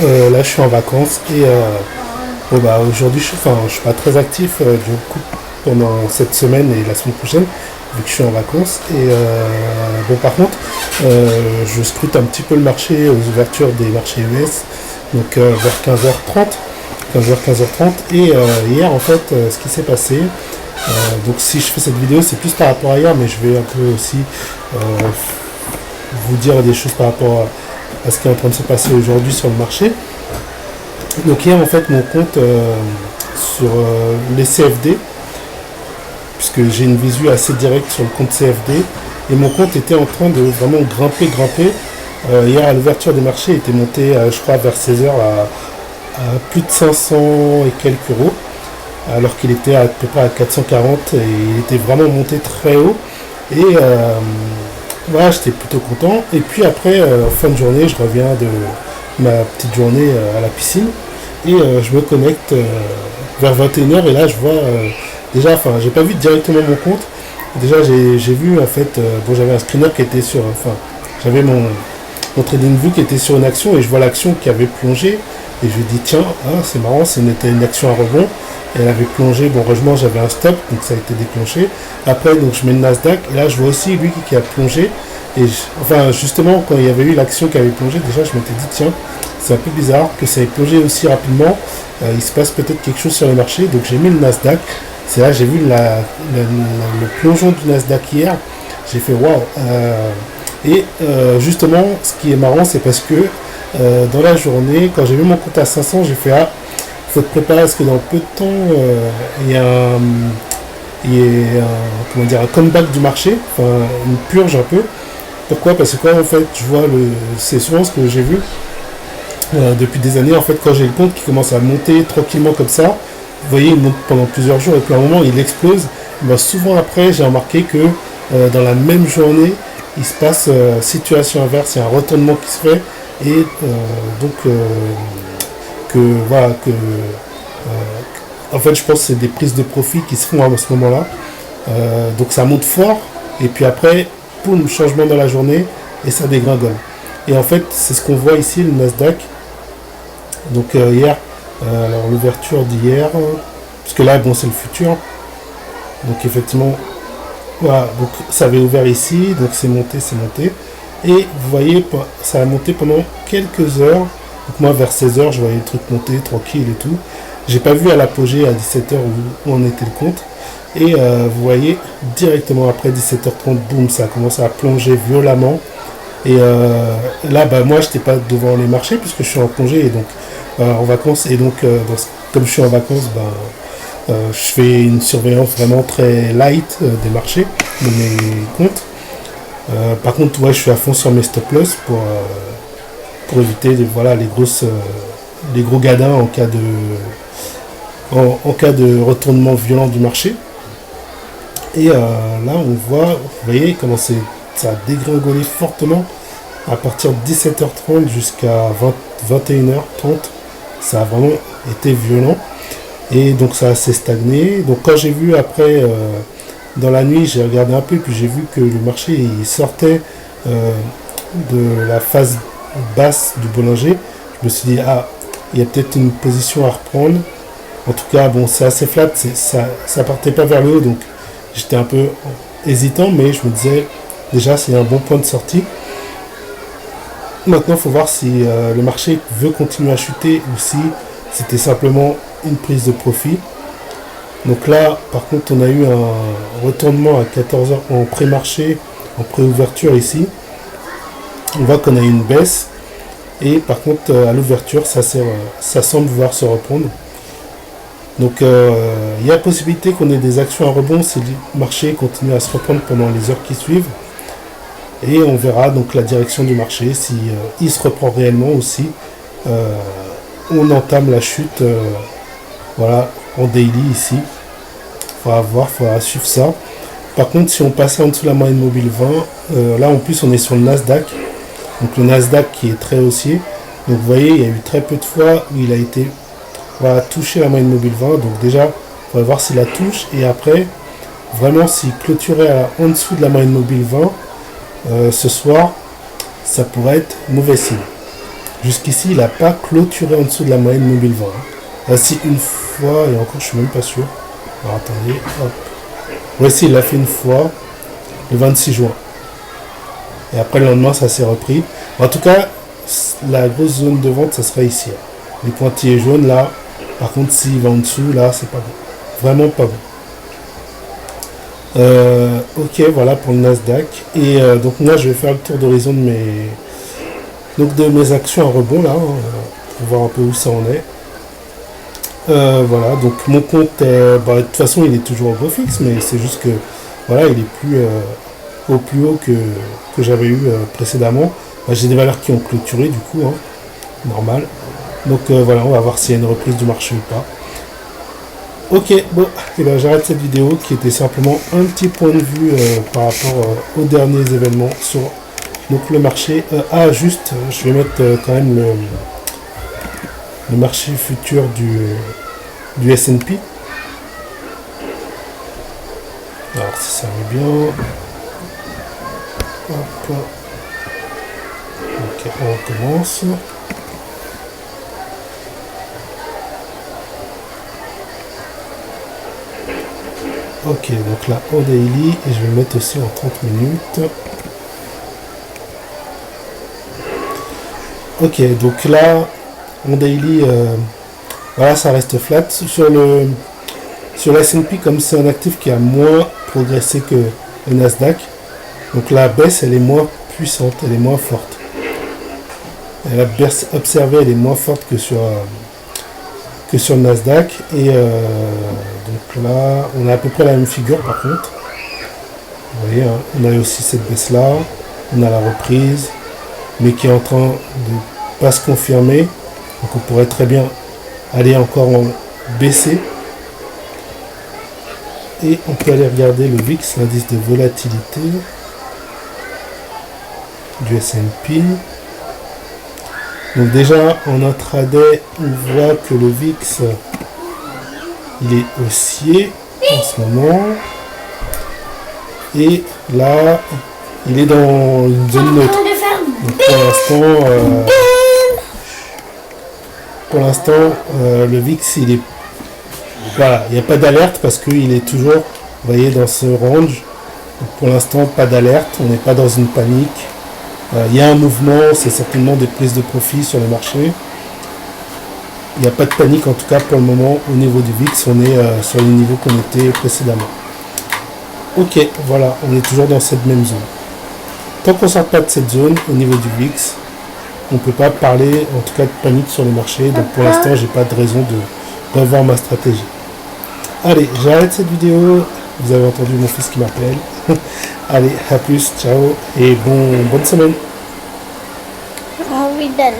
Là, je suis en vacances et bon, bah, aujourd'hui, je suis pas très actif du coup pendant cette semaine et la semaine prochaine, vu que je suis en vacances. Et bon, par contre, je scrute un petit peu le marché aux ouvertures des marchés US, donc vers 15h30. 15h30 et hier en fait ce qui s'est passé, donc si je fais cette vidéo c'est plus par rapport à hier, mais je vais un peu aussi euh, vous dire des choses par rapport à ce qui est en train de se passer aujourd'hui sur le marché. Donc hier en fait mon compte sur les CFD, puisque j'ai une visu assez directe sur le compte CFD, et mon compte était en train de vraiment grimper. Hier à l'ouverture des marchés il était monté je crois vers 16h à plus de 500 et quelques euros, alors qu'il était à peu près à 440 et il était vraiment monté très haut. Et voilà, j'étais plutôt content. Et puis après, en fin de journée, je reviens de ma petite journée à la piscine et je me connecte vers 21h et là je vois déjà, enfin j'ai pas vu directement mon compte. Déjà j'ai vu en fait, bon j'avais un screener qui était sur, enfin j'avais mon trading view qui était sur une action et je vois l'action qui avait plongé. Et je lui dis tiens, c'est marrant, c'était une action à rebond. Et elle avait plongé, bon heureusement j'avais un stop, donc ça a été déclenché. Après donc je mets le Nasdaq, et là je vois aussi lui qui a plongé. Et enfin justement quand il y avait eu l'action qui avait plongé, déjà je m'étais dit tiens, c'est un peu bizarre que ça ait plongé aussi rapidement. Il se passe peut-être quelque chose sur les marchés, donc j'ai mis le Nasdaq. C'est là j'ai vu le plongeon du Nasdaq hier. J'ai fait waouh. Et justement ce qui est marrant c'est parce que dans la journée, quand j'ai vu mon compte à 500, j'ai fait il faut te préparer parce que dans peu de temps, il y a comment dire, un comeback du marché, enfin une purge un peu. Pourquoi? Parce que quand en fait, je vois c'est souvent ce que j'ai vu depuis des années. En fait, quand j'ai le compte qui commence à monter tranquillement comme ça, vous voyez, il monte pendant plusieurs jours et puis à un moment, il explose. Ben, souvent après, j'ai remarqué que dans la même journée, il se passe situation inverse, il y a un retournement qui se fait. Et donc voilà que en fait je pense que c'est des prises de profit qui se font à ce moment là, donc ça monte fort et puis après boum, changement dans la journée et ça dégringole. Et en fait c'est ce qu'on voit ici le Nasdaq. Donc hier, alors l'ouverture d'hier, parce que là bon c'est le futur, donc effectivement voilà, donc ça avait ouvert ici, donc c'est monté. Et vous voyez, ça a monté pendant quelques heures. Donc moi, vers 16h, je voyais le truc monter tranquille et tout. J'ai pas vu à l'apogée à 17h où en était le compte. Et vous voyez, directement après 17h30, boum, ça a commencé à plonger violemment. Et là, bah, moi, j'étais pas devant les marchés puisque je suis en congé et donc en vacances. Et donc, comme je suis en vacances, je fais une surveillance vraiment très light des marchés, de mes comptes. Par contre, ouais, je suis à fond sur mes stop loss pour éviter voilà, les gros gadins en cas de retournement violent du marché. Et là, on voit, vous voyez comment ça a dégringolé fortement à partir de 17h30 jusqu'à 21h30. Ça a vraiment été violent. Et donc ça s'est stagné. Donc quand j'ai vu après dans la nuit, j'ai regardé un peu, puis j'ai vu que le marché il sortait de la phase basse du Bollinger. Je me suis dit, il y a peut-être une position à reprendre. En tout cas, bon, c'est assez flat, ça partait pas vers le haut, donc j'étais un peu hésitant, mais je me disais, déjà, c'est un bon point de sortie. Maintenant, il faut voir si le marché veut continuer à chuter ou si c'était simplement une prise de profit. Donc là, par contre, on a eu un retournement à 14h en pré-marché, en pré-ouverture ici. On voit qu'on a eu une baisse. Et par contre, à l'ouverture, ça semble vouloir se reprendre. Donc il y a possibilité qu'on ait des actions à rebond si le marché continue à se reprendre pendant les heures qui suivent. Et on verra donc la direction du marché, si il se reprend réellement ou si on entame la chute voilà, en daily ici. Faudra voir, faudra suivre ça. Par contre, si on passait en dessous de la moyenne mobile 20, là en plus on est sur le Nasdaq. Donc le Nasdaq qui est très haussier. Donc vous voyez, il y a eu très peu de fois où il a été touché la moyenne mobile 20. Donc déjà, il faudra voir s'il la touche. Et après, vraiment s'il clôturait en dessous de la moyenne mobile 20, ce soir, ça pourrait être mauvais signe. Jusqu'ici, il n'a pas clôturé en dessous de la moyenne mobile 20. Là, si une fois, et encore, je suis même pas sûr. Alors, attendez, hop. Ouais, si, il l'a fait une fois, le 26 juin. Et après, le lendemain, ça s'est repris. En tout cas, la grosse zone de vente, ça sera ici. Les pointillés jaunes, là, par contre, s'il va en dessous, là, c'est pas bon. Vraiment pas bon. Ok, voilà pour le Nasdaq. Et donc, moi, je vais faire le tour d'horizon de mes actions à rebond, là, pour voir un peu où ça en est. Voilà, donc mon compte, de toute façon, il est toujours au beau fixe, mais c'est juste que, voilà, il est plus au plus haut que j'avais eu précédemment. J'ai des valeurs qui ont clôturé, du coup, hein, normal. Donc voilà, on va voir s'il y a une reprise du marché ou pas. Ok, bon, et ben, j'arrête cette vidéo qui était simplement un petit point de vue par rapport aux derniers événements sur donc, le marché. Juste, je vais mettre quand même le marché futur du S&P. Alors si ça va bien. Hop. Ok, on recommence. Ok, donc là en daily, et je vais le mettre aussi en 30 minutes. Ok, donc là en daily, voilà, ça reste flat. Sur la S&P, comme c'est un actif qui a moins progressé que le Nasdaq, donc la baisse elle est moins puissante, elle est moins forte. Et la baisse observée elle est moins forte que sur le Nasdaq. Et donc là, on a à peu près la même figure par contre. Vous voyez, hein, on a aussi cette baisse là, on a la reprise, mais qui est en train de pas se confirmer. Donc on pourrait très bien aller encore en baisser. Et on peut aller regarder le VIX, l'indice de volatilité du S&P. Donc déjà en intraday, on voit que le VIX il est haussier en ce moment. Et là, il est dans une zone neutre. Donc pour l'instant, le VIX il est voilà, il n'y a pas d'alerte parce qu'il est toujours, vous voyez, dans ce range. Donc pour l'instant, pas d'alerte, on n'est pas dans une panique. Il y a un mouvement, c'est certainement des prises de profit sur le marché. Il n'y a pas de panique, en tout cas pour le moment, au niveau du VIX, on est sur les niveaux qu'on était précédemment. Ok, voilà, on est toujours dans cette même zone. Tant qu'on ne sort pas de cette zone, au niveau du VIX, on ne peut pas parler, en tout cas, de panique sur le marché. Donc pour l'instant, j'ai pas de raison de revoir ma stratégie. Allez, j'arrête cette vidéo. Vous avez entendu mon fils qui m'appelle. Allez, à plus, ciao et bonne semaine. J'ai envie d'aller.